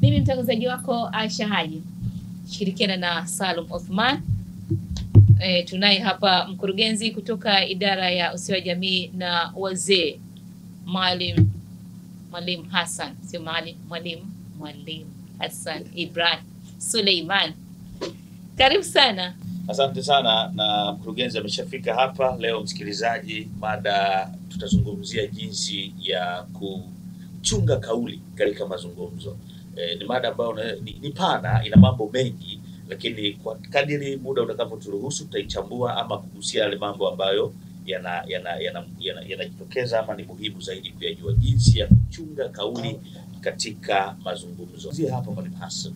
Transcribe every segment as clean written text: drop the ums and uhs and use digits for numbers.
Mimi mtangazaji wako Aisha Haji, shirikiana na Salum Othman. Tunaye hapa mkurugenzi kutoka idara ya ustawi wa jamii na wazee, Mwalimu Hassan, sio Mwalimu Hassan Ibrahim Suleiman. Karibu sana. Asante sana, na mkurugenzi ameshafika hapa leo. Msikilizaji, mada tutazungumzia jinsi ya kuchunga kauli katika mazungumzo. Ni mada ambayo ni pana, ina mambo mengi, lakini kwa kadiri muda utakavyoturuhusu tutaichambua ama kugusia yale mambo ambayo yanajitokeza ama ni muhimu zaidi kuyajua, jinsi ya kuchunga kauli katika mazungumzo. Sisi hapa Mwalimu Hassan,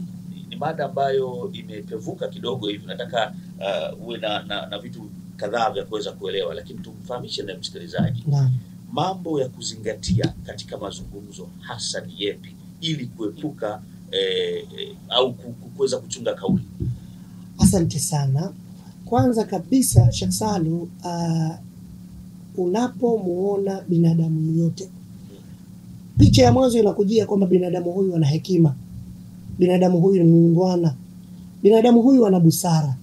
ni mada ambayo imepevuka kidogo hivi, nataka uwe na vitu kadhaa vya kuweza kuelewa, lakini tumfahamishe na msikilizaji mambo ya kuzingatia katika mazungumzo hasa ni yepi ili kuepuka au kuweza kuchunga kauli. Asante sana. Kwanza kabisa Sheikh Salu, unapomuona binadamu yote, picha ya mwanzo inakujia kwamba binadamu huyu ana hekima, binadamu huyu ni muungwana, binadamu huyu ana busara.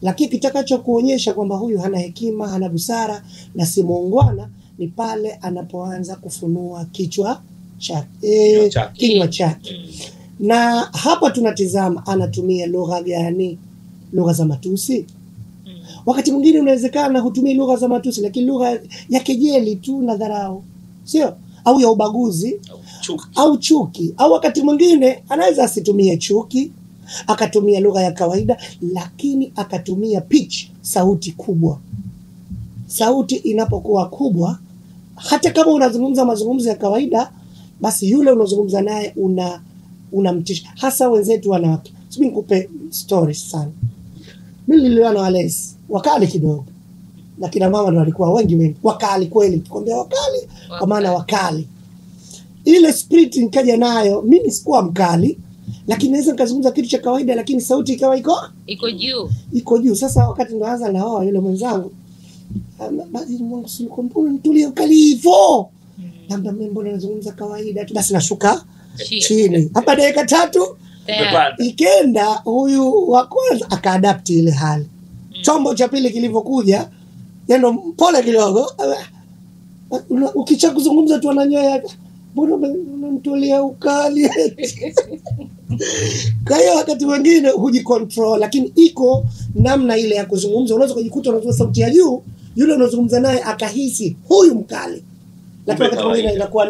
Lakini kitakacho kuonyesha kwamba huyu hana hekima, hana busara na si muungwana ni pale anapoanza kufunua kinywa chake. Na hapa tunatizama anatumia lugha gani? Lugha za matusi. Wakati mwingine unawezekana hutumii lugha za matusi, lakini lugha ya kejeli tu na dharau, sio? Au ya ubaguzi au chuki. Au wakati mwingine anaweza asitumie chuki, akatumia lugha ya kawaida, lakini akatumia pitch, sauti kubwa. Sauti inapokuwa kubwa, hata kama unazungumza mazungumzo ya kawaida, basi yule unazungumza naye unamtisha. Hasa wenzetu wanawake. Sibi nikupe stories sana. Mimi niliona walezi wakali kidogo, na kina mama ndio walikuwa wengi wakali kweli. Nikwambia wakali kwa maana wakali. Ile spirit nikaja nayo, mimi sikuwa mkali, lakini naweza nikazungumza kitu cha kawaida, lakini sauti ikawa iko juu. Sasa wakati ndo anza na wao yule mwenzangu, baadhi mwangu sikumbuni mtulie ukali hivyo. Labda mimi mbona nazungumza kawaida tu, basi nashuka chini. Hapa dakika 3 ikenda huyu wa kwanza akaadapt ile hali. Chombo cha pili kilivyokuja, yendo pole kidogo, ukicha kuzungumza tu ananyoya, mbona unamtulia ukali. Kwa hiyo wakati mwingine hujicontrol, lakini iko namna ile ya kuzungumza. Unaweza kujikuta unatoa sauti ya juu, yule unazungumza naye akahisi huyu mkali. Lakini wakati mwingine inakuwa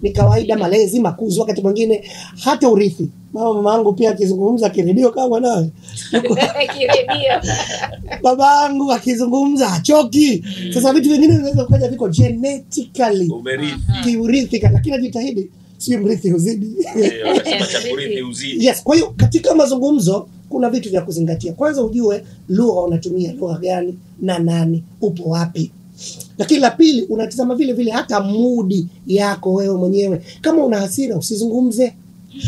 ni kawaida, malezi, makuzi. Wakati mwingine hata urithi. Mama yangu pia akizungumza kiredio kama nawe. Kiredio. Baba yangu akizungumza hachoki. Sasa vitu vingine vinaweza kuja viko genetically. Kiurithi, lakini najitahidi si mrithi uzidi. Yes, kwa hiyo katika mazungumzo kuna vitu vya kuzingatia. Kwanza ujue lugha unatumia lugha gani na nani, upo wapi. Lakini la pili, unatazama vile vile hata moodi yako wewe mwenyewe. Kama una hasira usizungumze.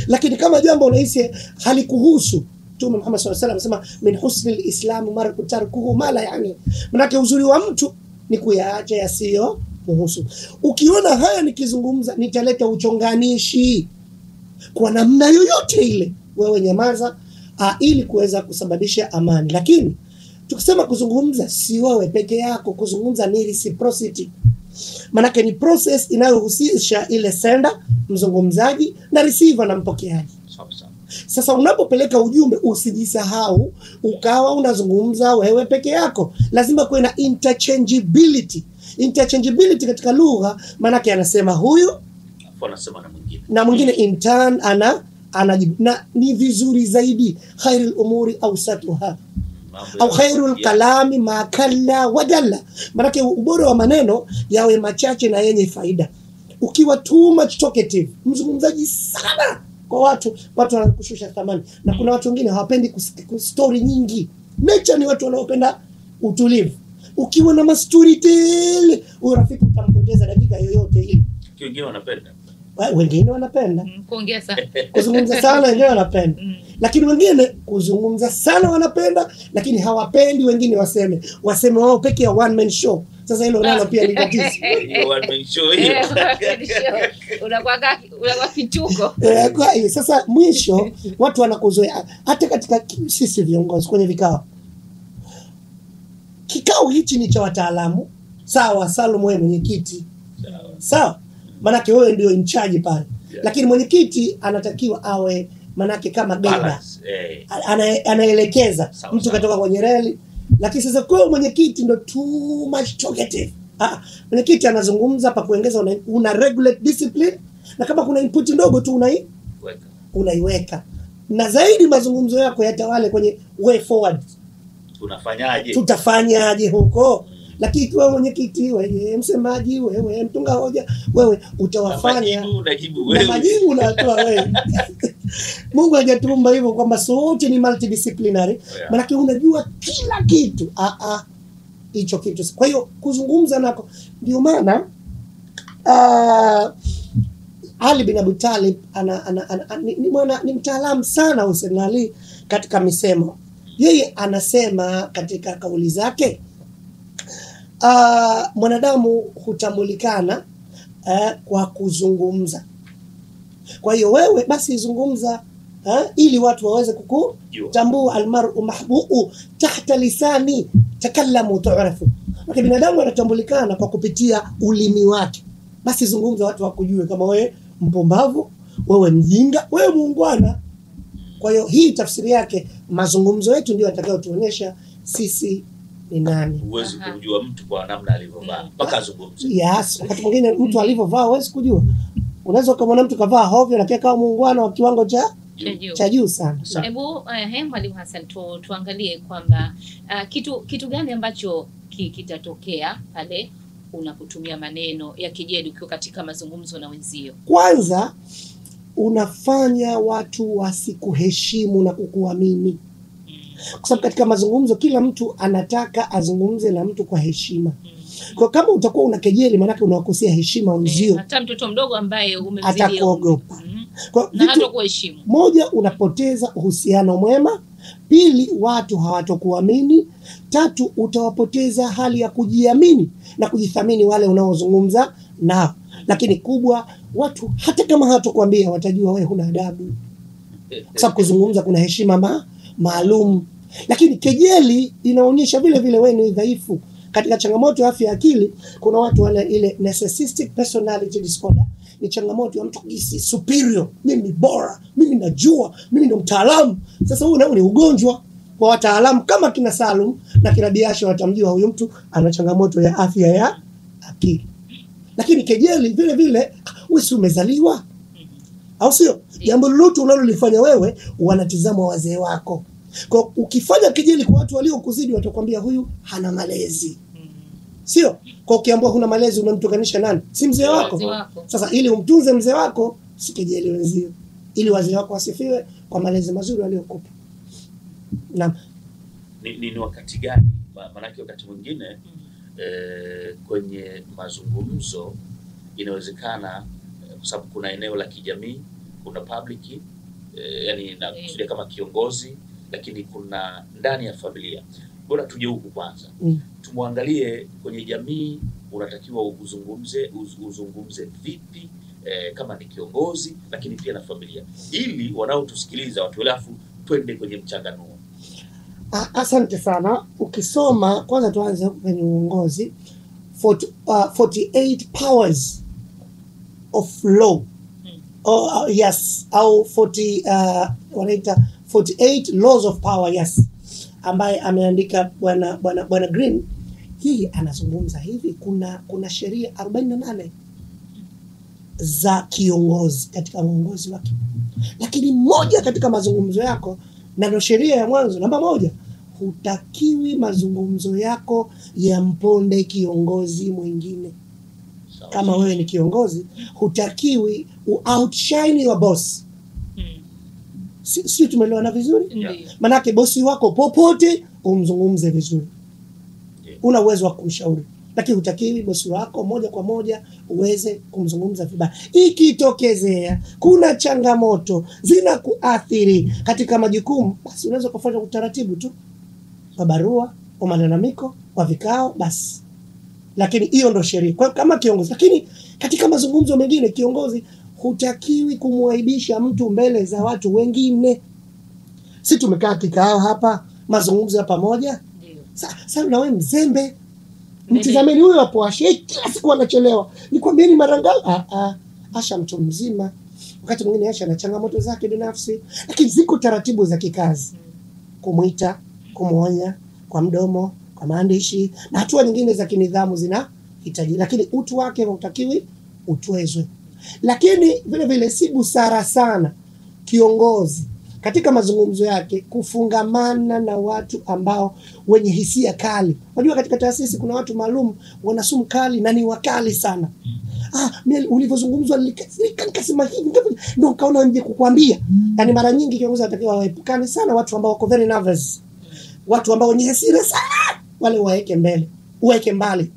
Lakini kama jambo unahisi halikuhusu, Mtume Muhammad sallallahu alaihi wasallam anasema min husnil islam mar'u tarkuhu ma la yani. Maana uzuri wa mtu ni kuyaacha yasiyo kuhusu. Ukiona haya nikizungumza nitaleta uchonganishi kwa namna yoyote ile, wewe nyamaza, ili kuweza kusababisha amani. Lakini tukisema kuzungumza si wewe peke yako, kuzungumza ni reciprocity. Manake ni process inayohusisha ile sender, mzungumzaji, na receiver na mpokeaji. Sasa unapopeleka ujumbe usijisahau ukawa unazungumza wewe peke yako. Lazima kuwe na interchangeability. Interchangeability katika lugha manake anasema huyu anasema na mwingine in turn anajibu. Na ni vizuri zaidi khairul umuri awsatuha au khairul kalami ma kalla wadalla. Manake ubora wa maneno yawe machache na yenye faida. Ukiwa too much talkative, mzungumzaji sana kwa watu wanakushusha thamani. Na kuna watu wengine hawapendi story nyingi. Nature ni watu wanaopenda utulivu. Ukiwa na mastori tele, urafiki utampoteza dakika yoyote ile. Wengine wanapenda kuongea sana, kuzungumza sana, wengine wanapenda. Lakini wengine kuzungumza sana wanapenda, lakini hawapendi wengine waseme wao peke ya one man show. Sasa hilo nalo pia ni tatizo. Hiyo one man show hiyo. Unakuwa kituko. Kwa hiyo sasa mwisho watu wanakuzoea hata katika sisi viongozi kwenye vikao. Kikao hichi ni cha wataalamu. Sawa, Salum wewe mwenyekiti. Sawa. Manake wewe ndio in charge pale. Lakini mwenyekiti anatakiwa awe manake kama guide. Anaelekeza mtu katoka kwenye reli. Lakini sasa kwa mwenyekiti ndo too much talkative. Mwenyekiti anazungumza hapa kuongeza una regulate discipline na kama kuna input ndogo tu unaiweka. Na zaidi mazungumzo yako yatawale kwenye way forward. Tutafanyaje huko? Lakini kwa mwenyekiti wewe, msemaji wewe, mtunga hoja wewe, utawafanya majibu unatoa wewe. Mungu hajatumba hivyo kwamba sote ni multidisciplinary. Maana unajua kila kitu. Hicho kitu. Kwa hiyo kuzungumza nako ndio maana Ali bin Abi Talib ni mtaalamu sana Hussein Ali katika misemo. Yeye anasema katika kauli zake mwanadamu hutambulikana kwa kuzungumza. Kwa hiyo wewe basi zungumza ili watu waweze kukutambua. Almar'u mahbu'u tahta lisani takallamu tu'rafu. Kwa binadamu anatambulikana kwa kupitia ulimi wake. Basi zungumza watu wakujue kama wewe mpumbavu, wewe mjinga, wewe muungwana. Kwa hiyo hii tafsiri yake mazungumzo yetu ndio yatakayotuonyesha sisi ni nani. Huwezi kujua mtu kwa namna alivyovaa mpaka azungumze. Yes, wakati mwingine mtu alivyovaa huwezi kujua. Unaweza kama mtu kavaa hovyo na kama muungwana wa kiwango cha juu sana. Hebu Mwalimu Hassan tuangalie kwamba kitu gani ambacho kitatokea pale unapotumia maneno ya kejeli ukiwa katika mazungumzo na wenzio. Kwanza unafanya watu wasikuheshimu na kukuamini. Kwa sababu katika mazungumzo kila mtu anataka azungumze na mtu kwa heshima. Kwa kama utakuwa unakejeli maana yake unawakosea heshima wenzio. Hata mtoto mdogo ambaye umemzidia atakuogopa. Na hata kuheshimu. Moja, unapoteza uhusiano mwema. Pili, watu hawatokuamini. Tatu, utawapoteza hali ya kujiamini na kujithamini wale unaozungumza nao. Lakini kubwa, watu hata kama hawatokuambia watajua wewe huna adabu. Kwa sababu kuzungumza kuna heshima maalum. Lakini kejeli inaonyesha vile vile wewe ni dhaifu. Katika changamoto ya afya ya akili kuna watu wale ile narcissistic personality disorder. Ni changamoto ya mtu kujisi superior, mimi bora, mimi najua, mimi ndo mtaalamu. Sasa huo ni ugonjwa kwa wataalamu kama kina Salum na kina Biasha watamjua huyo mtu ana changamoto ya afya ya akili. Lakini kejeli vile vile wewe si umezaliwa? Au sio? Jambo lolote unalolifanya wewe wanatizama wazee wako. Kwa ukifanya kejeli kwa watu waliokuzidi watakwambia huyu hana malezi. Sio? Kwa ukiambiwa huna malezi unamtukanisha nani? Si mzee wako. Sasa ili umtunze mzee wako sikejeli wenzio. Ili wazee wako wasifiwe kwa malezi mazuri waliokupa. Naam. Ni wakati gani? Maana wakati mwingine kwenye mazungumzo inawezekana kwa sababu kuna eneo la kijamii, kuna public, yani na kusudia kama kiongozi, lakini kuna ndani ya familia. Bora tuje huku kwanza. Tumwangalie kwenye jamii unatakiwa uzungumze vipi kama ni kiongozi, lakini pia na familia. Ili wanaotusikiliza watu alafu twende kwenye mchanganuo. Asante sana. Ukisoma kwanza tuanze kwenye uongozi 48 powers of law. Yes, au 48 laws of power, yes. Ambaye ameandika bwana Green. Hii anazungumza hivi kuna sheria 48 za kiongozi katika uongozi wake. Lakini moja katika mazungumzo yako na ndio sheria ya mwanzo namba 1, hutakiwi mazungumzo yako yamponde kiongozi mwingine. Kama wewe ni kiongozi, hutakiwi outshine your boss. Si tumeelewana vizuri? Manake bosi wako popote umzungumze vizuri. Una uwezo wa kumshauri. Lakini hutakiwi bosi wako moja kwa moja uweze kumzungumza vibaya. Ikitokezea kuna changamoto zinakuathiri katika majukumu, basi unaweza kufanya utaratibu tu. Kwa barua, kwa malalamiko, kwa vikao, basi lakini hiyo ndo sheria kwa kama kiongozi. Lakini katika mazungumzo mengine, kiongozi hutakiwi kumwaibisha mtu mbele za watu wengine. Si tumekaa kikao hapa, mazungumzo ya pamoja. Sasa na wewe mzembe, mtizameni huyo hapo Asha, kila siku anachelewa. Nikwambieni mara ngapi? Asha mtu mzima. Wakati mwingine Asha na changamoto zake binafsi, lakini ziko taratibu za kikazi. Kumuita, kumuonya kwa mdomo, kwa maandishi, na hatua nyingine za kinidhamu zinahitaji, lakini utu wake hautakiwi utwezwe. Lakini vile vile si busara sana kiongozi katika mazungumzo yake kufungamana na watu ambao wenye hisia kali. Unajua katika taasisi kuna watu maalum wana sumu kali na ni wakali sana. Mimi ulivyozungumzwa nikasema hivi ndio kaona nje kukuambia. Yaani mara nyingi kiongozi anatakiwa waepukane sana watu ambao wako very nervous. Watu ambao wenye hasira sana wale waeke mbele, uweke mbali.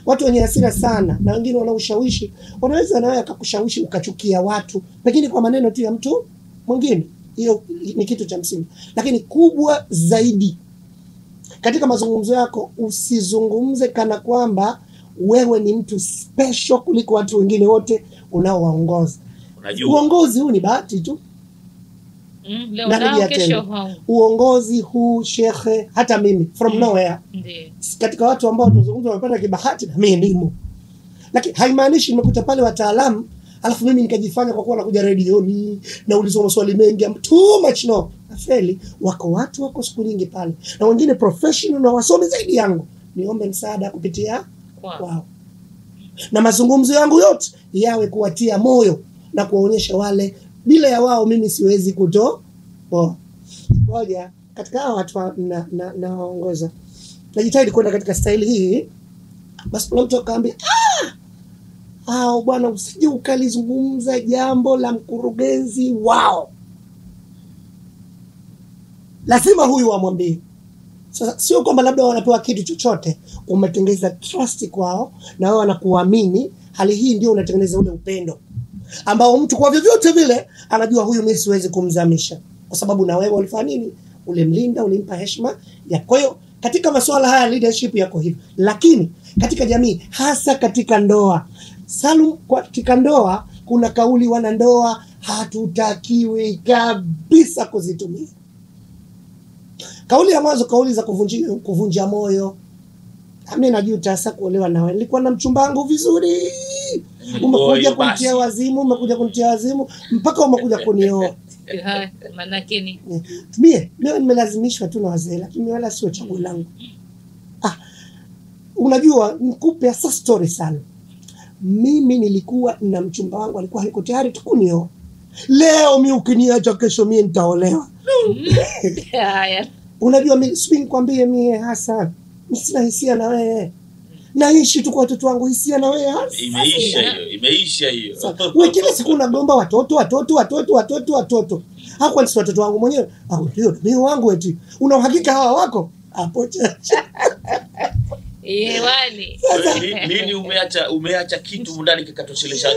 Watu wenye hasira sana na wengine wana ushawishi, wanaweza nawe akakushawishi ukachukia watu, pengine kwa maneno tu ya mtu mwingine. Hiyo ni kitu cha msingi. Lakini kubwa zaidi katika mazungumzo yako, usizungumze kana kwamba wewe ni mtu special kuliko watu wengine wote unaowaongoza. Unajua uongozi huu ni bahati tu. Leo nao kesho hao. Uongozi huu shekhe, hata mimi from nowhere. Ndiyo. Katika watu ambao tuzungumza wamepata kibahati na mimi ndimo. Lakini haimaanishi nimekuta pale wataalamu alafu mimi nikajifanya kwa kuwa nakuja redioni na ulizwa maswali mengi too much. No, afeli wako watu wako siku nyingi pale na wengine professional na wasomi zaidi yangu, niombe msaada kupitia kwao. Na mazungumzo yangu yote yawe kuwatia moyo na kuwaonyesha wale bila ya wao mimi siwezi kutoa. Moja katika hao watu na waongoza, najitahidi kwenda katika staili hii. Basi mtu akaambia bwana usije ukalizungumza jambo la mkurugenzi wao, lazima huyu wamwambie. Sasa sio kwamba labda wanapewa kitu chochote, umetengeza trust kwao na wao wanakuamini. Hali hii ndio unatengeneza ule upendo ambao mtu kwa vyovyote vile anajua huyu mimi siwezi kumzamisha, kwa sababu na wewe ulifanya nini? Ulimlinda, ulimpa heshima ya. Kwa hiyo katika masuala haya leadership yako hivi. Lakini katika jamii, hasa katika ndoa, Salum, katika ndoa kuna kauli wanandoa hatutakiwi kabisa kuzitumia. Kauli ya mwanzo, kauli za kuvunja moyo. Mimi najuta sasa kuolewa nawe. Nilikuwa na mchumba wangu vizuri. Umekuja kunitia wazimu, mpaka umekuja kunioa. Manake mimi nimelazimishwa tu na wazee, lakini wala sio chaguo langu. Unajua nikupe sasa story sana. Mimi nilikuwa na mchumba wangu alikuwa hayuko tayari tu kunioa. Leo mimi ukiniacha kesho mimi nitaolewa. Unajua mimi swing kwambie mimi hasa sina hisia na wewe. Naishi tu kwa watoto wangu, hisia na wewe hasa. Imeisha hiyo. Wewe kila siku unagomba watoto. Hapo ni watoto wangu mwenyewe. Ndio mimi wangu eti. Una uhakika hawa wako? Hapo chacha. Wani. Lini umeacha kitu ndani kikatosheleza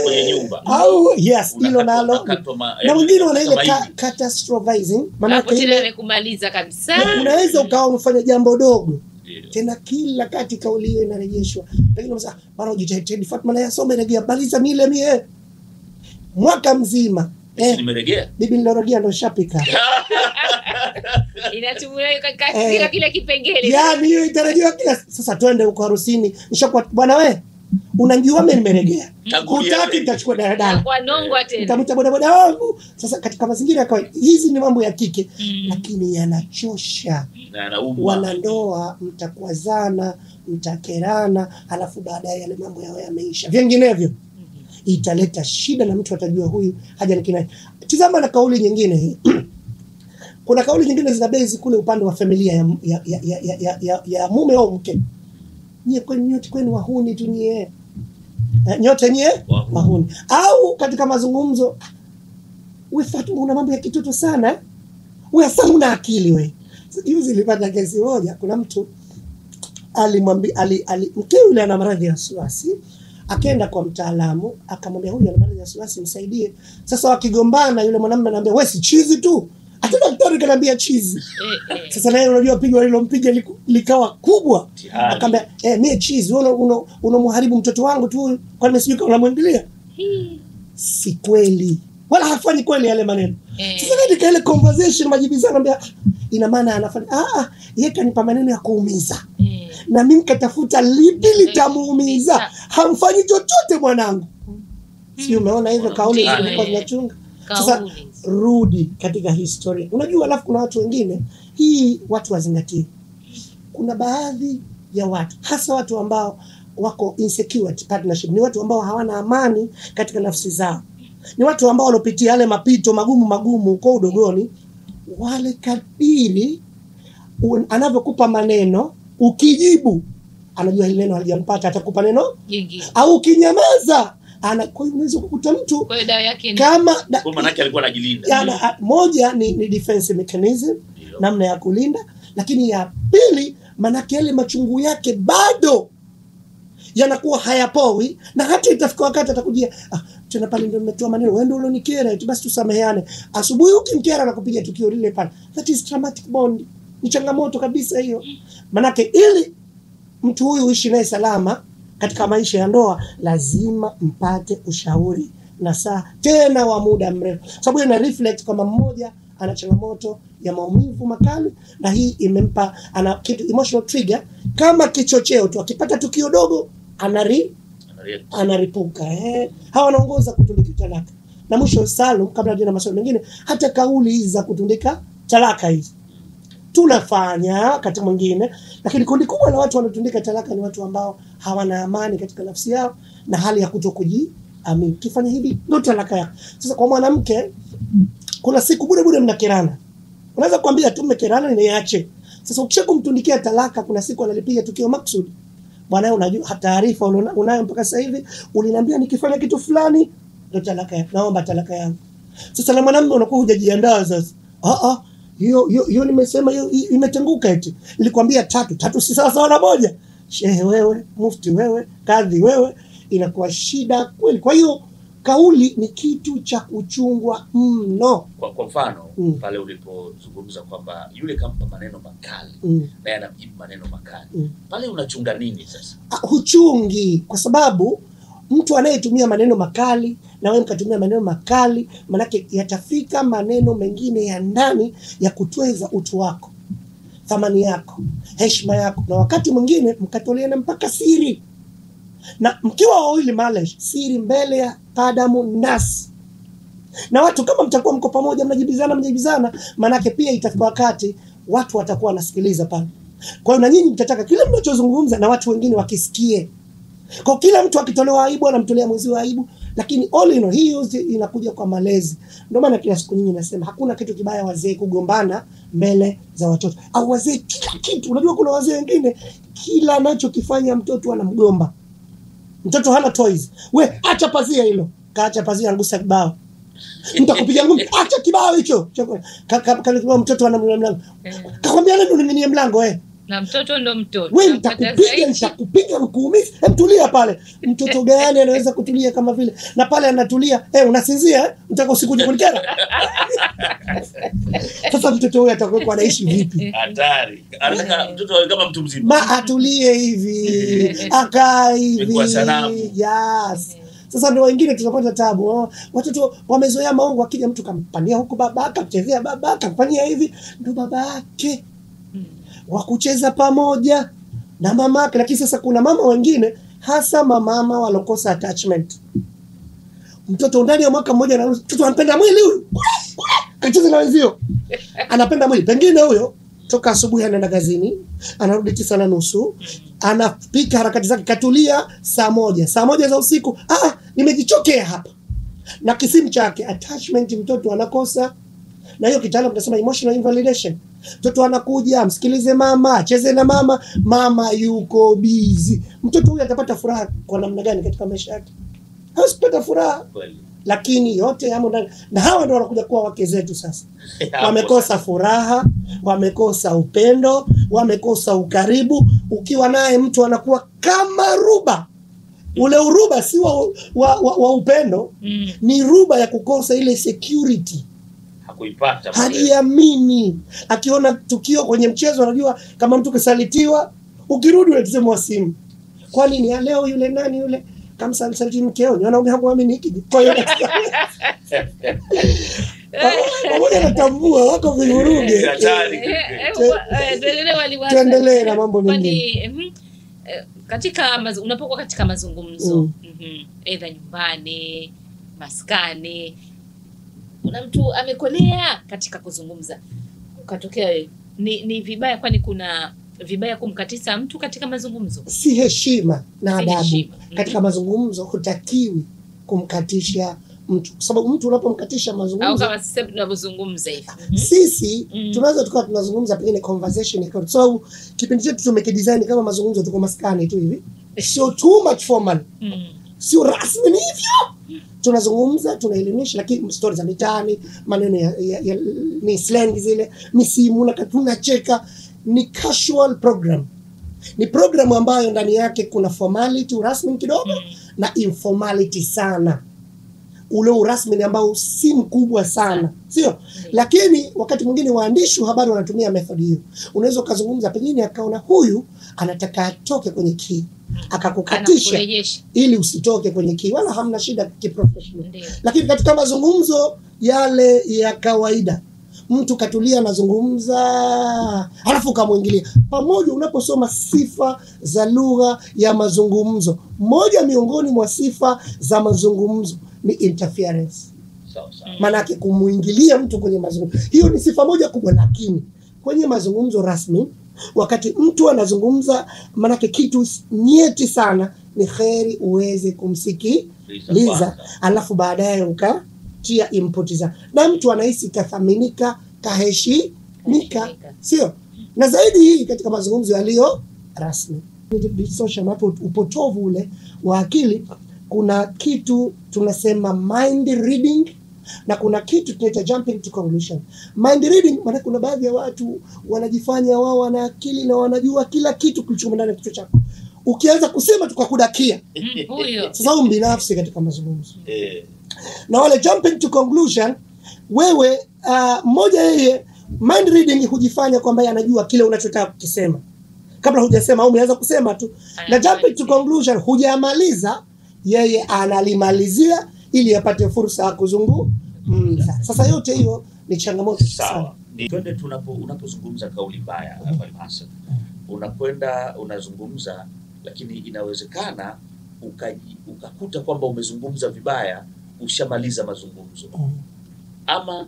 kwenye nyumba? Yes, hilo nalo. Na wengine wana ile catastrophizing, maana ile imekumaliza kabisa. Unaweza ukawa umefanya jambo dogo. Tena kila kati kauli hiyo inarejeshwa. Lakini unasema bwana ujitahidi Fatma na yasome rejea maliza mile mie. Mwaka mzima. Nimeregea. Bibi nilorejea ndo shapika. Inatumia katika kile kipengele. Yaani hiyo itarajiwa kila. Sasa twende huko harusini. Nishakuwa bwana wewe. Unajua mimi nimeregea. Hutaki nitachukua daladala. Kwa nongwa tena. Nitamuta bodaboda wangu. Sasa katika mazingira kwa hizi ni mambo ya kike, lakini yanachosha. Wanandoa mtakwazana, mtakerana, halafu baadaye yale mambo yao yameisha. Vinginevyo italeta shida na mtu atajua huyu haja nikina. Tazama na kauli nyingine hii. Kuna kauli nyingine zina base kule upande wa familia ya mume au mke. Nyote kwenu wahuni tu nyie. Nyote wahuni. Au katika mazungumzo, wewe Fatuma una mambo ya kitoto sana. Wewe sasa una akili wewe. Juzi nilipata kesi moja, kuna mtu alimwambia mke yule ana maradhi ya wasiwasi, akaenda kwa mtaalamu, akamwambia huyu ana maradhi ya wasiwasi msaidie. Sasa wakigombana yule mwanamume anamwambia wewe si chizi tu. hata daktari kaniambia cheese. Sasa naye unajua pigo alilompiga likawa kubwa. Akamwambia mie cheese, wewe unamharibu mtoto wangu tu, kwani mimi sijui unamwangalia. Si kweli. Wala hafanyi kweli yale maneno. Sasa katika ile conversation majibizano anambia ina maana anafanya yeye kanipa maneno ya kuumiza. Na mimi nikatafuta lipi litamuumiza. Hamfanyi chochote mwanangu. Si umeona hivyo kauli zilikuwa zinachunga. Sasa rudi katika historia. Unajua alafu kuna watu wengine hii watu wazingatie. Kuna baadhi ya watu hasa watu ambao wako insecure partnership, ni watu ambao hawana amani katika nafsi zao. Ni watu ambao walopitia yale mapito magumu kwa udogoni. Wale kadiri anavyokupa maneno, ukijibu anajua hili neno halijampata, atakupa neno jingine. Au ukinyamaza kwa hiyo unaweza kukuta mtu kwa dawa yake kama kwa maana yake alikuwa anajilinda. Moja ni defense mechanism, namna ya kulinda, lakini ya pili maana yale machungu yake bado yanakuwa hayapowi, na hata itafika wakati atakujia tena pale ndio nimetoa maneno, wewe ndio ulonikera, basi tusameheane. Asubuhi ukimkera na kupiga tukio lile pale, that is traumatic bond. Ni changamoto kabisa hiyo. Manake ili mtu huyu uishi naye salama katika maisha ya ndoa, lazima mpate ushauri na saa tena wa muda mrefu. Sababu ina reflect kama mmoja ana changamoto ya maumivu makali, na hii imempa ana kitu emotional trigger kama kichocheo tu, akipata tukio dogo anaripuka. Hawa wanaongoza kutundika talaka. Na mwisho Salum, kabla ya maswali mengine, hata kauli hizi za kutundika talaka hizi tunafanya wakati mwingine, lakini kundi kubwa la watu wanatundika talaka ni watu ambao hawana amani katika nafsi yao na hali ya kutokujiamini. Kifanya hivi ndio talaka yako. Sasa kwa mwanamke kuna siku bure mnakerana. Unaweza kuambia tu mmekerana niache. Sasa ukishakumtundikia talaka, kuna siku analipiga tukio maksudi. Bwana unajua taarifa unayo mpaka sasa hivi, uliniambia nikifanya kitu fulani ndio talaka yako. Naomba talaka yangu. Sasa na mwanamume unakuwa hujajiandaa sasa. Hiyo nimesema hiyo imetenguka eti. Nilikwambia tatu si sawa na moja. Shehe wewe, mufti wewe, kadhi wewe, inakuwa shida kweli. Kwa hiyo kauli ni kitu cha kuchungwa mno. Kwa mfano pale ulipozungumza kwamba yule kampa maneno makali na anamjibu maneno makali. Pale unachunga nini sasa? Huchungi, kwa sababu mtu anayetumia maneno makali na wewe mkatumia maneno makali, manake yatafika maneno mengine ya ndani ya kutweza utu wako, thamani yako, heshima yako, na wakati mwingine mkatoleana mpaka siri. Na mkiwa wawili malesh, siri mbele ya Adamu nasi. Na watu kama mtakuwa mko pamoja mnajibizana, manake pia itafika wakati watu watakuwa wanasikiliza pale. Kwa hiyo na nyinyi mtataka kila mnachozungumza na watu wengine wakisikie. Kwa kila mtu akitolewa aibu anamtolea mwenziwe aibu, lakini all in all hiyo inakuja kwa malezi. Ndio maana kila siku nyinyi nasema hakuna kitu kibaya wazee kugombana mbele za watoto. Au wazee kila kitu. Unajua kuna wazee wengine kila anachokifanya mtoto anamgomba. Mtoto hana toys. We acha pazia hilo. Kaacha pazia angusa kibao. Mtakupiga ngumi, acha kibao hicho. Kama mtoto anamlia mlango. Kakwambia nani uning'inie mlango Na mtoto ndo mtoto. Wewe nitakupiga mkuumizi. Tulia pale. Mtoto gani anaweza kutulia kama vile? Na pale anatulia, unasinzia, Mtaka usikuje kunikera. Sasa mtoto huyu atakuwa anaishi vipi? Hatari. Anataka mtoto kama mtu mzima. Atulie hivi. Akaa hivi. Yes. Sasa ndio wengine tunapata tabu. Watoto wamezoea maongo, akija mtu kampania huko babaka, mchezea babaka, kufanyia hivi, ndio babake. Wakucheza pamoja na mamake. Lakini sasa kuna mama wengine, hasa mama walokosa attachment. Mtoto ndani ya mwaka mmoja na mtoto anapenda mwili huyu. Kacheza na wenzio. Anapenda mwili. Pengine huyo toka asubuhi anaenda kazini, anarudi 9:30, anapika harakati zake, katulia saa 1 za usiku. Nimejichokea hapa. Na kisimu chake attachment mtoto anakosa. Na hiyo kitaalamu tunasema emotional invalidation. Mtoto anakuja, msikilize mama, acheze na mama, mama yuko busy. Mtoto huyu atapata furaha kwa namna gani katika maisha yake? Hawezi furaha. Lakini yote yamo ndani. Na hawa ndio wanakuja kuwa wake zetu sasa. Wamekosa furaha, wamekosa upendo, wamekosa ukaribu. Ukiwa naye mtu anakuwa kama ruba. Ule uruba si wa upendo, ni ruba ya kukosa ile security. hakuipata. Hajiamini. Akiona tukio kwenye mchezo anajua kama mtu kasalitiwa, ukirudi unatazama simu. Kwa nini leo yule nani yule kama saliti mkeo? Ni wanaume hamuamini hiki. Kwa hiyo pamoja na tambua wako vivuruge. Tuendelee na mambo mengine. Katika unapokuwa katika mazungumzo, aidha nyumbani, maskani, kuna mtu amekolea katika kuzungumza, ukatokea ni vibaya, kwani kuna vibaya kumkatiza mtu katika mazungumzo? Si heshima na adabu. Katika mazungumzo hutakiwi kumkatisha mtu, kwa sababu mtu unapomkatisha mazungumzo, au kama sisi tunazungumza hivi, sisi tunaweza tukawa tunazungumza pengine conversation iko, so kipindi chetu tumekidesign kama mazungumzo, tuko maskani tu hivi, sio too much formal, sio rasmi hivyo. Tunazungumza, tunaelimisha, lakini stories za mitaani, maneno ya ni slang zile, misimu na tunacheka. Ni casual program. Ni program ambayo ndani yake kuna formality, urasmi kidogo, na informality sana. Ule urasmi ambao si mkubwa sana, sio? Lakini wakati mwingine waandishi wa habari wanatumia method hiyo. Unaweza kuzungumza pengine akaona huyu anataka atoke kwenye key, akakukatisha ili usitoke kwenye key, wala hamna shida kiprofessional. Lakini katika mazungumzo yale ya kawaida, mtu katulia anazungumza, halafu kamwingilia. Pamoja unaposoma sifa za lugha ya mazungumzo, moja miongoni mwa sifa za mazungumzo ni interference. Maana yake kumuingilia mtu kwenye mazungumzo. Hiyo ni sifa moja kubwa, lakini kwenye mazungumzo rasmi, wakati mtu anazungumza, maana yake kitu nyeti sana, ni kheri uweze kumsikiliza, alafu baadaye ukatia input za, na mtu anahisi kathaminika, kaheshimika, sio? Na zaidi hii katika mazungumzo yaliyo rasmi. Social hapo upotovu ule wa akili, kuna kitu tunasema mind reading na kuna kitu tunaita jumping to conclusion. Mind reading maana kuna baadhi ya watu wanajifanya wao wana akili na wanajua kila kitu kilichomo ndani ya kichwa chako. Ukianza kusema tukakudakia. Sasa binafsi katika mazungumzo. Na wale jumping to conclusion, wewe mmoja yeye mind reading hujifanya kwamba anajua kile unachotaka kukisema kabla hujasema, au umeanza kusema tu. Na jumping to conclusion hujamaliza, yeye analimalizia ili apate fursa ya kuzungumza. Sasa yote hiyo ni changamoto sana. Twende unapozungumza kauli mbaya hapa Hassan, unakwenda unazungumza, lakini inawezekana ukakuta kwamba umezungumza vibaya, ushamaliza mazungumzo. Ama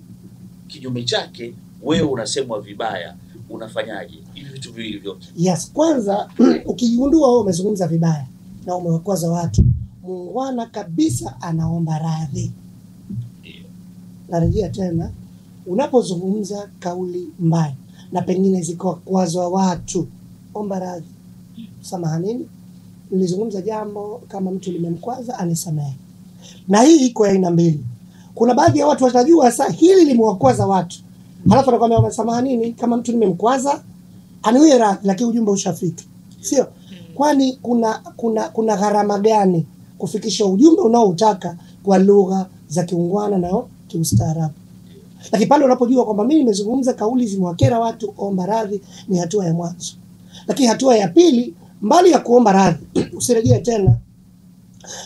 kinyume chake, wewe unasemwa vibaya, unafanyaje hivi vitu viwili vyote? Yes, kwanza ukigundua wewe umezungumza vibaya na umewakwaza watu, muungwana kabisa anaomba radhi. Narejea tena, unapozungumza kauli mbaya na pengine ziko kwazo watu, omba radhi. Samahanini, nilizungumza jambo kama mtu limemkwaza, anisamehe. Na hii iko aina mbili. Kuna baadhi ya watu watajua sasa hili limewakwaza watu, halafu anakuambia samahanini, kama mtu nimemkwaza aniwie radhi, lakini ujumbe ushafika, sio? Kwani kuna gharama gani kufikisha ujumbe unaoutaka kwa lugha za kiungwana na kiustaarabu? Lakini pale unapojua kwamba mimi nimezungumza kauli zimewakera watu, omba radhi, ni hatua ya mwanzo. Lakini hatua ya pili, mbali ya kuomba radhi, usirejee tena.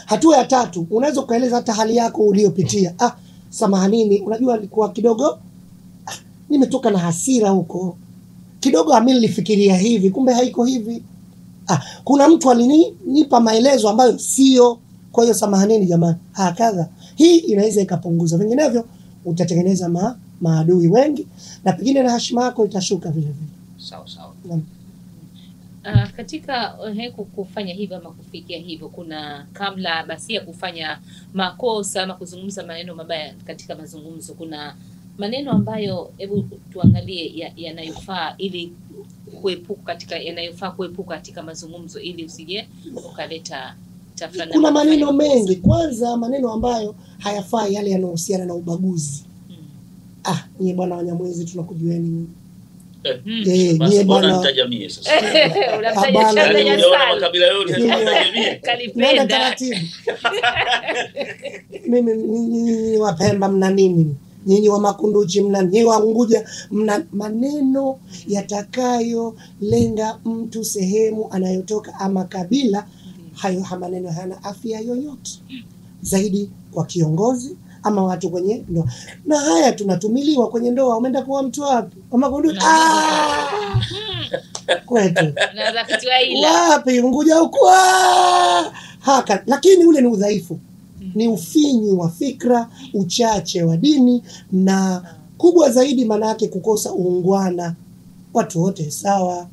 Hatua ya tatu, unaweza kueleza hata hali yako uliyopitia. Samahanini, unajua alikuwa kidogo nimetoka na hasira huko. Kidogo mimi nilifikiria hivi, kumbe haiko hivi. Kuna mtu alinipa maelezo ambayo sio, kwa hiyo samahanini jamani. Kadha. Hii inaweza ikapunguza. Vinginevyo utatengeneza maadui wengi na pengine na heshima yako itashuka vile vile. Sawa. Katika kufanya hivyo ama kufikia hivyo, kuna kabla basi ya kufanya makosa ama kuzungumza maneno mabaya katika mazungumzo, kuna maneno ambayo hebu tuangalie yanayofaa ili kuepuka katika mazungumzo, ili usije ukaleta tafrani. Kuna maneno mengi. Kwanza maneno ambayo hayafai, yale yanayohusiana na ubaguzi. Ni bwana Wanyamwezi tunakujueni. Ni bwana mtajamii sasa. Unamtaja makabila yote mtajamii. Kalipenda. Mimi ni Wapemba mna nini? nyinyi wa Makunduchi mna, nyinyi wa Unguja mna, maneno yatakayolenga mtu sehemu anayotoka ama kabila. Hayo maneno hayana afya yoyote zaidi kwa kiongozi ama watu kwenye ndoa. Na haya tunatumiliwa kwenye ndoa. Umeenda kuwa mtu wapi? Wa Makunduchi kwetu wapi? Unguja huko haka. Lakini ule ni udhaifu, ni ufinyu wa fikra, uchache wa dini, na kubwa zaidi manake kukosa uungwana. Watu wote sawa.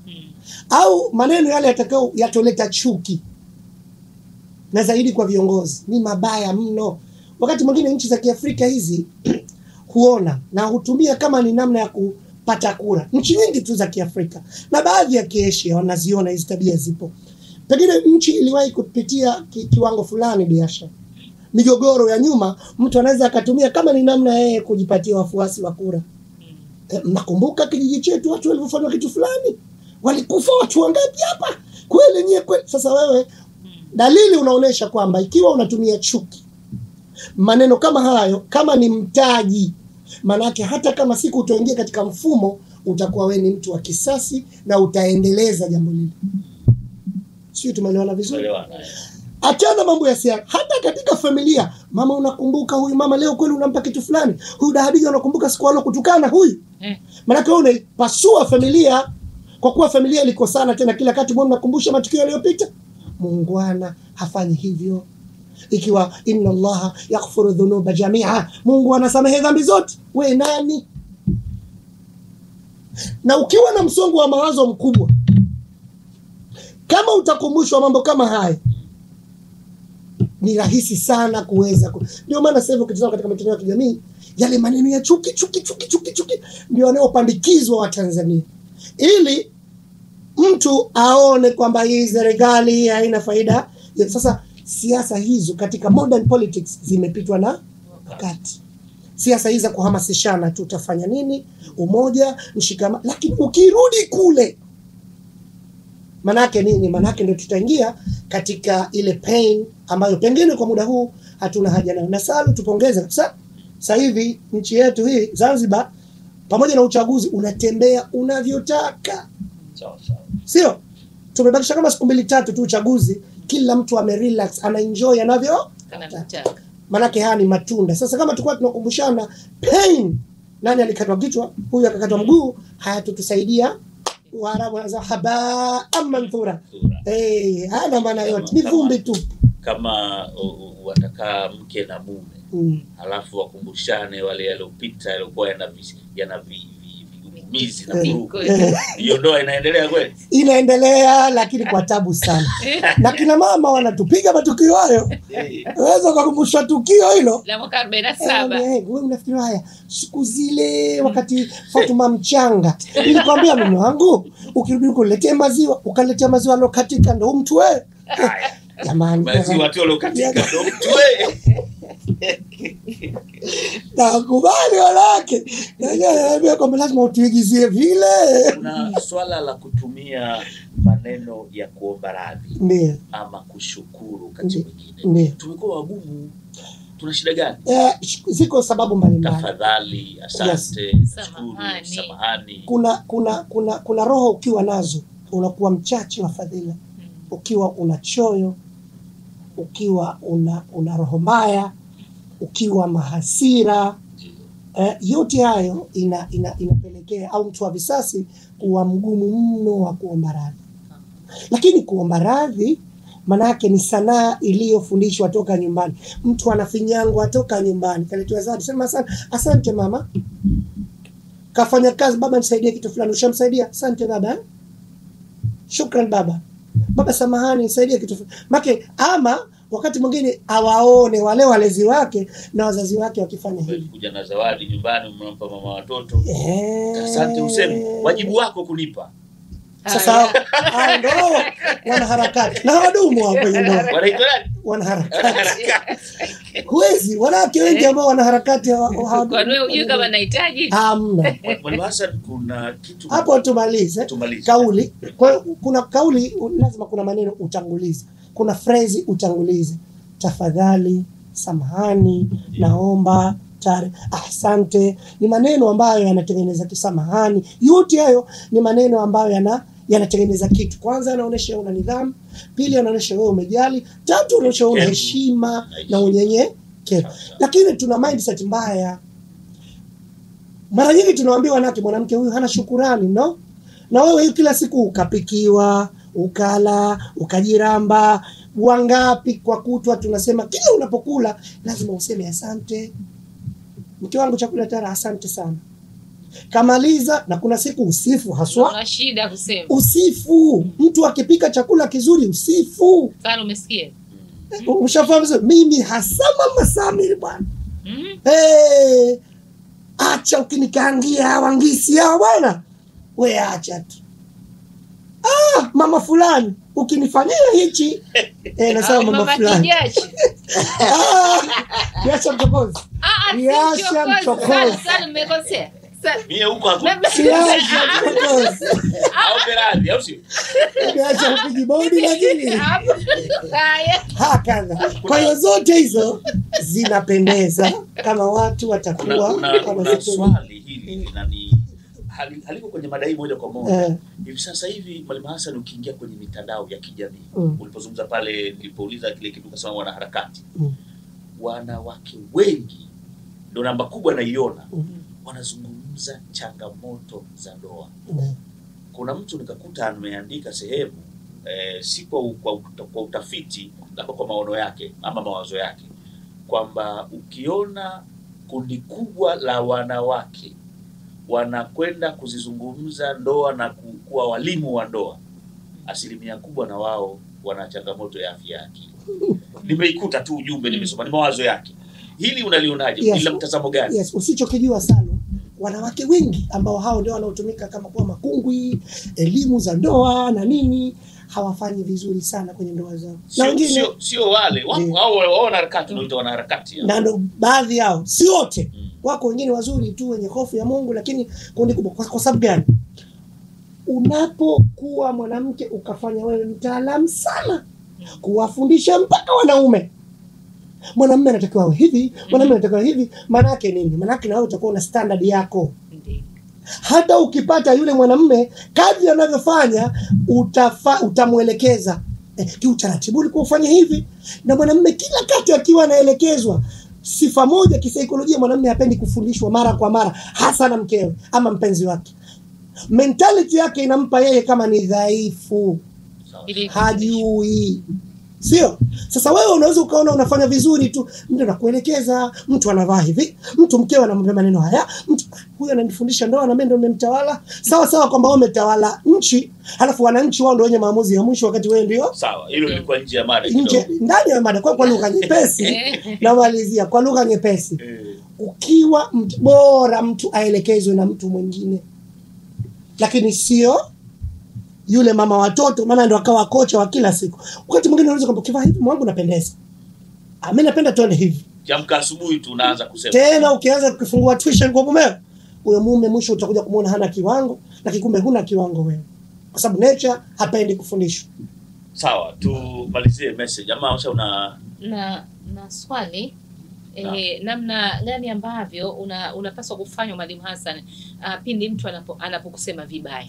Au maneno yale yatakao yatoleta chuki, na zaidi kwa viongozi ni mabaya mno. Wakati mwingine nchi za Kiafrika hizi huona na hutumia kama ni namna ya kupata kura. Nchi nyingi tu za Kiafrika na baadhi ya Kiasia wanaziona hizi tabia zipo. Pengine nchi iliwahi kupitia kiwango fulani biashara, migogoro ya nyuma, mtu anaweza akatumia kama ni namna yeye kujipatia wafuasi wa kura. Nakumbuka kijiji chetu watu walifanya kitu fulani, walikufa watu wangapi hapa? Kweli nyie kweli. Sasa wewe, dalili unaonesha kwamba ikiwa unatumia chuki, maneno kama hayo, kama ni mtaji, manake hata kama siku utaingia katika mfumo, utakuwa wewe ni mtu wa kisasi na utaendeleza jambo lile. Sio, tumeelewana vizuri? Achana mambo ya siasa. Hata katika familia, mama unakumbuka huyu mama leo kweli unampa kitu fulani, huyu Dahadija unakumbuka siku alo kutukana huyu. Manake wewe unapasua familia, kwa kuwa familia ilikosana tena kila wakati mbona unakumbusha matukio yaliyopita. Muungwana hafanyi hivyo. Ikiwa inna Allaha yaghfiru dhunuba jami'a, Mungu anasamehe dhambi zote, we nani? Na ukiwa na msongo wa mawazo mkubwa, kama utakumbushwa mambo kama haya, ni rahisi sana kuweza ndio maana sasa hivi ukitazama katika mitandao ya kijamii, yale maneno ya chuki ndio yanayopandikizwa wa Tanzania, ili mtu aone kwamba hii serikali haina faida. Sasa siasa hizo katika modern politics zimepitwa na wakati. Siasa hizi za kuhamasishana tu utafanya nini, umoja, mshikamano, lakini ukirudi kule manake nini? Manake ndio tutaingia katika ile pain ambayo pengine kwa muda huu hatuna haja nayo. Na Salu tupongeze kabisa. Sasa hivi nchi yetu hii Zanzibar, pamoja na uchaguzi, unatembea unavyotaka. Sio? Tumebakisha kama siku 2-3 tu uchaguzi, kila mtu amerelax, anaenjoy anavyotaka. Manake haya ni matunda. Sasa kama tulikuwa tunakumbushana pain, nani alikatwa kichwa, huyu akakatwa mguu, hayatutusaidia. Waarabu wanaza haba amanthura. Hana maana yote, ni vumbi tu. Kama watakaa mke na mume, halafu wakumbushane wale yaliyopita yaliokuwa yana vigumizi na vurugu. Hiyo ndoa inaendelea kweli? Inaendelea, lakini kwa tabu sana. Na kina mama wanatupiga matukio hayo. Unaweza kukumbusha tukio hilo la mwaka 47. Wewe unafikiri haya siku zile wakati Fatuma mchanga, nilikwambia mume wangu ukirudi kuletee maziwa, ukaletea maziwa lokatika ndo mtu wewe. Jamani, maziwa tu lokatika ndo mtu wewe. Nakubali walake. Naambia kwamba lazima utuigizie vile. Kuna swala la kutumia maneno ya kuomba radhi. Ndiyo. Ama kushukuru wakati mwingine. Tumekuwa wagumu. Tuna shida gani? Ziko sababu mbalimbali. Tafadhali, asante, shukuru, samahani. Kuna roho ukiwa nazo, unakuwa mchache wa fadhila. Ukiwa una choyo, ukiwa una roho mbaya, ukiwa mahasira, yote hayo inapelekea au mtu wa visasi kuwa mgumu mno wa kuomba radhi. Lakini kuomba radhi manake ni sanaa iliyofundishwa toka nyumbani. Mtu anafinyangwa toka nyumbani, kaletewa zawadi, sema asante mama. Kafanya kazi, baba nisaidie kitu fulani, ushamsaidia, asante baba. Shukran baba. Baba samahani nisaidie kitu fulani. Make ama wakati mwingine awaone wale walezi wake na wazazi wake wakifanya hivi. Kuja na zawadi nyumbani, umempa mama watoto. Asante, useme wajibu wako kulipa. Sasa ndio wanaharakati na wadumu hapo kwenye ndoa. Wanaharakati. Huwezi, wanawake wengi ambao wanaharakati kwa wewe unajua kama nahitaji. Hamna. Mwalimu Hassan, kuna kitu hapo tumalize. Kauli. Kwa hiyo kuna kauli, lazima kuna maneno utangulize. Kuna phrase utangulize. Tafadhali, samahani, naomba, daktari, asante, ni maneno ambayo yanatengeneza kisamahani. Yote hayo ni maneno ambayo yanatengeneza kitu. Kwanza yanaonyesha una nidhamu, pili yanaonyesha wewe umejali, tatu yanaonyesha una heshima na unyenyekevu. Lakini tuna mindset mbaya. Mara nyingi tunawaambia wanawake, mwanamke huyu hana shukurani, no? Na wewe kila siku ukapikiwa, ukala, ukajiramba, wangapi kwa kutwa tunasema kila unapokula lazima useme asante. Mke wangu chakula tara, asante sana. Kamaliza, na kuna siku usifu haswa. Una shida kusema. Usifu. Mtu akipika chakula kizuri usifu. Sana umesikia? Umeshafahamu mimi hasa Mama Samir bwana. Acha ukinikaangia wangisi hao bwana. Wewe acha tu. Mama fulani ukinifanyia hichi nasema mama fulani. Niacha mchokozi. Niacha mchokozi. Sana mmekosea. Mimi huko hapo. Niacha mchokozi. Au beradi au sio? Niacha kujibodi lakini. Hakika. Kwa hiyo zote hizo zinapendeza kama watu watakuwa kuna swali hili linani haliko kwenye madai moja kwa moja. Hivi sasa hivi Mwalimu Hassan, ukiingia kwenye mitandao ya kijamii, ulipozungumza pale nilipouliza kile kitu kasema wanaharakati, wanawake wengi ndio namba kubwa naiona, wanazungumza changamoto za ndoa. Kuna mtu nikakuta ameandika sehemu si kwa utafiti, labda kwa maono yake ama mawazo yake, kwamba ukiona kundi kubwa la wanawake wanakwenda kuzizungumza ndoa na kuwa walimu wa ndoa, asilimia kubwa na wao wana changamoto ya afya ya akili. Nimeikuta tu ujumbe, nimesoma, ni mawazo yake. Hili unalionaje? Ila mtazamo gani? Yes, usichokijua sana, wanawake wengi ambao hao ndio wanaotumika kama kuwa makungwi, elimu za ndoa na nini, hawafanyi vizuri sana kwenye ndoa zao. Na wengine sio wale wao wanaharakati, ndio wanaharakati. Na ndo baadhi yao, si wote. Wako wengine wazuri tu wenye hofu ya Mungu, lakini kundi kubwa. Kwa sababu gani? Unapokuwa mwanamke ukafanya wewe mtaalamu sana kuwafundisha mpaka wanaume, mwanamume anatakiwa hivi, mwanamume anatakiwa hivi, maana yake nini? Maana yake na wewe utakuwa na standard yako. Hata ukipata yule mwanamume kadri anavyofanya utamuelekeza kiutaratibu ulikuwa ufanye hivi. Na mwanamume kila kati akiwa anaelekezwa, sifa moja kisaikolojia, mwanamume hapendi kufundishwa mara kwa mara, hasa na mkewe ama mpenzi wake. Mentality yake inampa yeye kama ni dhaifu, hajui. Sio? Sasa wewe unaweza ukaona unafanya vizuri tu, mtu anakuelekeza, mtu anavaa hivi, mtu mkewe anamwambia maneno haya, mtu huyu ananifundisha ndoa na mimi ndio nimemtawala. Sawa sawa kwamba wewe umetawala nchi, halafu wananchi wao ndio wenye maamuzi ya mwisho wakati wewe ndio. Sawa, hilo lilikuwa nje ya mada kidogo. Nje ndani ya mada kwa lugha nyepesi. Na malizia kwa lugha nyepesi. Ukiwa bora mtu aelekezwe na mtu mwingine. Lakini sio yule mama watoto, maana ndo akawa kocha wa kila siku. Wakati mwingine unaweza kwamba kivaa hivi mwanangu napendeza. Mimi napenda tuone hivi. Kiamka asubuhi tu unaanza kusema. Tena ukianza kufungua tuition kwa mume, huyo mume mwisho utakuja kumuona hana kiwango, na kikumbe huna kiwango wewe. Kwa sababu nature hapendi kufundishwa. Sawa, tumalizie message. Ama una na swali namna gani ambavyo unapaswa kufanya Mwalimu Hassan pindi mtu anapokusema vibaya?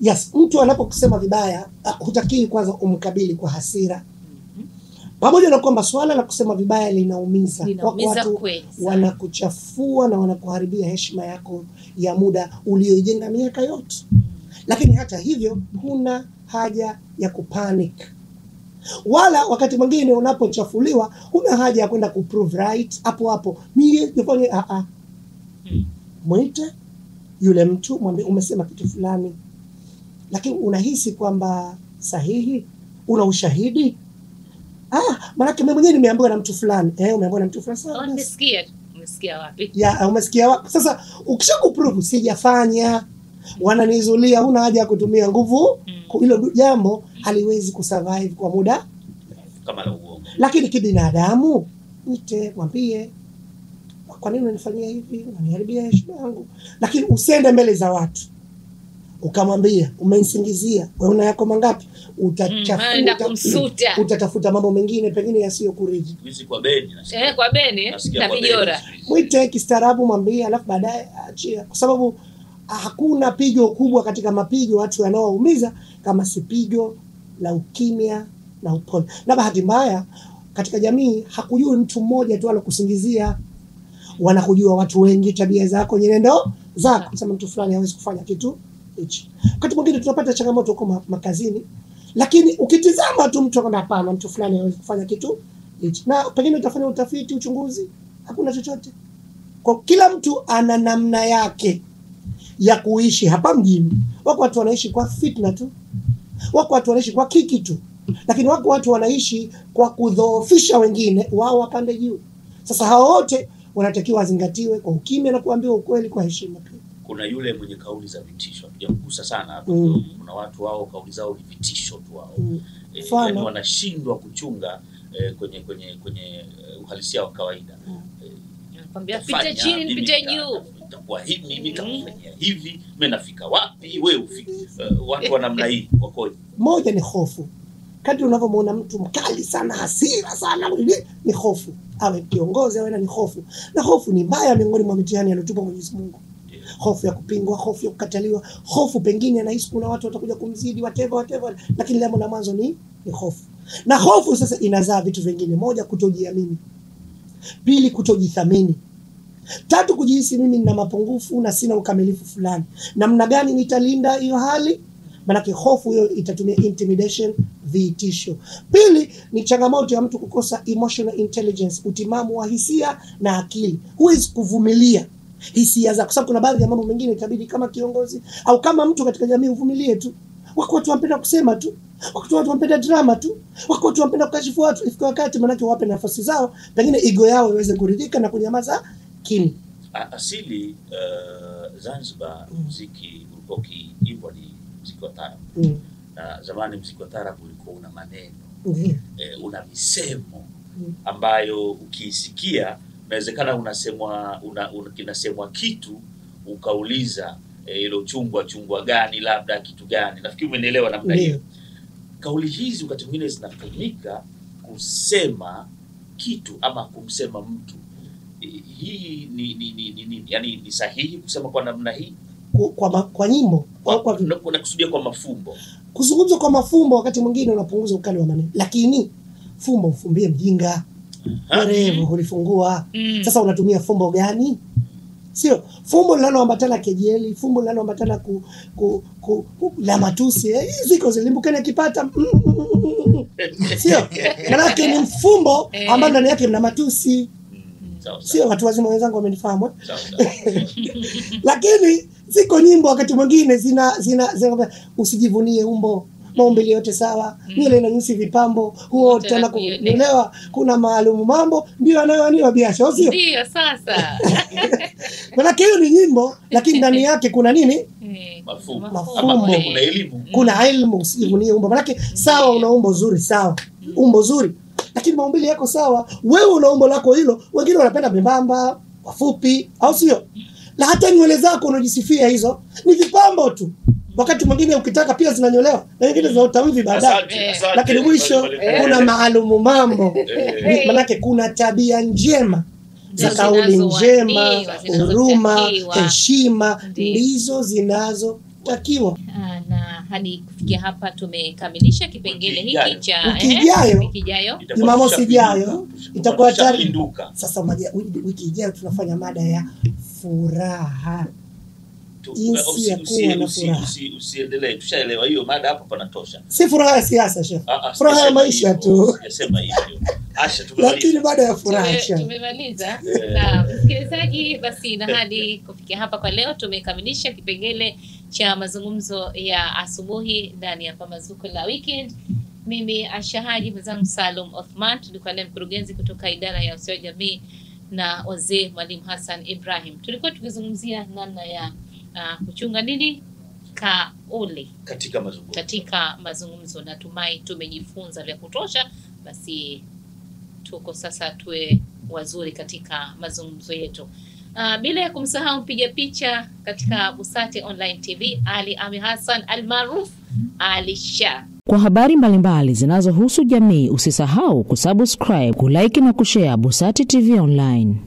Yes, mtu anapokusema vibaya hutakiwi kwanza umkabili kwa hasira. Pamoja na kwamba swala la kusema vibaya linaumiza. Watu wanakuchafua na wanakuharibia heshima yako ya muda ulioijenga miaka yote. Lakini hata hivyo huna haja ya kupanic. Wala wakati mwingine unapochafuliwa huna haja ya kwenda kuprove right hapo hapo. Mimi nifanye mwite yule mtu, mwambie umesema kitu fulani, lakini unahisi kwamba sahihi, una ushahidi? Maana mimi mwenyewe nimeambiwa na mtu fulani. Umeambiwa na mtu fulani sawa? Umesikia wapi? Umesikia wapi? Sasa ukishakuprove sijafanya, wananizulia, huna haja ya kutumia nguvu. Hilo jambo haliwezi kusurvive kwa muda kama la uongo. Lakini kibinadamu mwambie, kwa nini unanifanyia hivi? Unaniharibia heshima yangu. Lakini usiende mbele za watu ukamwambia umenisingizia, wewe una yako mangapi, Anaenda kumsuta. utatafuta mambo mengine pengine yasiyokuridhi. Hizi kwa Beni nasikia. Kwa Beni Nasikia na kwa vijora. Beni. Mwite kistaarabu, mwambie, alafu baadaye achia, kwa sababu hakuna pigo kubwa katika mapigo watu wanaoumiza kama si pigo la ukimya na upole. Na bahati mbaya katika jamii hakujui mtu mmoja tu alokusingizia, wanakujua watu wengi, tabia zako, nyenendo zako. Sema mtu fulani hawezi kufanya kitu hichi. Wakati mwingine tunapata changamoto kwa makazini, lakini ukitizama tu mtu akwambia hapana, mtu fulani hawezi kufanya kitu hichi, na pengine utafanya utafiti, uchunguzi, hakuna chochote. Kwa kila mtu ana namna yake ya kuishi hapa mjini. Wako watu wanaishi kwa fitna tu, wako watu wanaishi kwa kiki tu, lakini wako watu wanaishi kwa kudhoofisha wengine wao wapande juu. Sasa hao wote wanatakiwa wazingatiwe kwa ukimya na kuambiwa ukweli kwa heshima pia. Kuna yule mwenye kauli za vitisho, hatujakugusa sana hapo. Kuna watu wao kauli zao ni vitisho tu wao. Yani wanashindwa kuchunga kwenye uhalisia wa kawaida. Kwambia pita chini nipite juu. Itakuwa hivi, mimi nitakufanyia hivi, mimi nafika wapi wewe ufiki. Watu wa namna hii wakoje? Moja ni hofu. Kadri unavyomuona mtu mkali sana, hasira sana, ni hofu. Awe kiongozi awe ni hofu. Na hofu ni mbaya miongoni mwa mitihani aliyotupa Mwenyezi Mungu. Hofu ya kupingwa, hofu ya kukataliwa, hofu pengine anahisi kuna watu watakuja kumzidi, whatever, lakini jambo la mwanzo ni hofu. Na hofu sasa inazaa vitu vingine. Moja, kutojiamini. Pili, kutojithamini. Tatu, kujihisi mimi nina mapungufu na sina ukamilifu fulani. Namna gani nitalinda hiyo hali? Maana hofu hiyo itatumia intimidation, vitisho. Pili, ni changamoto ya mtu kukosa emotional intelligence, utimamu wa hisia na akili. Huwezi kuvumilia hisia zako, kwa sababu kuna baadhi ya mambo mengine itabidi kama kiongozi au kama mtu katika jamii uvumilie tu. Wako watu wanapenda kusema tu, wako watu wanapenda drama tu, wako watu wanapenda kukashifu watu. Ifika wakati manake wape nafasi zao, pengine ego yao iweze kuridhika na kunyamaza kimya. Asili Zanzibar muziki ulikuwa ukiimbwa ni muziki wa taarabu. Na zamani muziki wa taarabu ulikuwa una maneno, una misemo ambayo ukiisikia inawezekana kinasemwa kitu ukauliza hilo chungwa gani, labda kitu gani. Nafikiri umenielewa namna hiyo. Kauli hizi wakati mwingine zinatumika kusema kitu ama kumsema mtu. Hii ni yani ni sahihi kusema kwa namna hii kwa nyimbo au kwa kusudia kwa mafumbo? Kuzungumza kwa mafumbo wakati mwingine unapunguza ukali wa maneno, lakini fumbo ufumbie mjinga, werevu hulifungua. Sasa unatumia fumbo gani? Sio fumbo linaloambatana kejeli, fumbo linaloambatana la matusi. Ziko zilimbukana kipata. Sio maana ni mfumbo ambao ndani yake mna matusi. Sio watu wazima wenzangu wamenifahamu. Lakini ziko nyimbo wakati mwingine zina usijivunie umbo, maumbile yote sawa, nywele na nyusi vipambo, huo tena kuelewa kuna maalumu mambo ndio anayoaniwa biashara, sio? Ndio sasa. Maana hiyo ni nyimbo lakini ndani yake kuna nini? Mafumbo. Kuna elimu. Kuna elimu, usijivunie umbo. Maana sawa una umbo zuri, sawa. Umbo zuri. Lakini maumbile yako sawa, wewe una umbo lako hilo, wengine wanapenda membamba, wafupi, au sio? Na hata nywele zako unajisifia hizo ni vipambo tu. Wakati mwingine ukitaka pia zinanyolewa na wengine zinaota mvi baadaye. Lakini mwisho kuna maalumu mambo. Maana kuna tabia njema za kauli njema, huruma, heshima ndizo zinazotakiwa. Na hadi kufikia hapa tumekamilisha kipengele hiki cha wiki ijayo. Jumamosi ijayo itakuwa tayari. Sasa wiki ijayo tunafanya mada ya furaha. Jinsi ya kuwa na furaha. Usiendelee, tushaelewa hiyo mada hapo panatosha. Si furaha ya siasa, chef. Furaha ya maisha tu. Yasema hivyo. Asha lakini baada ya furaha tumemaliza. Na msikilizaji, basi na hadi kufikia hapa kwa leo tumekamilisha kipengele cha mazungumzo ya asubuhi ndani ya Pambazuko la Weekend. Mimi Asha Haji, mwenzangu Salum Othman, tulikuwa na mkurugenzi kutoka idara ya ustawi wa jamii na wazee Mwalimu Hassan Ibrahim. Tulikuwa tukizungumzia namna ya kuchunga nini kauli katika mazungumzo. Natumai tumejifunza vya kutosha. Basi tuko sasa tuwe wazuri katika mazungumzo yetu. Bila ya kumsahau mpiga picha katika Busate Online TV Ali Ami Hassan almaruf Ali Shah. Kwa habari mbalimbali zinazohusu jamii, usisahau kusubscribe, kulike na kushare Busati TV Online.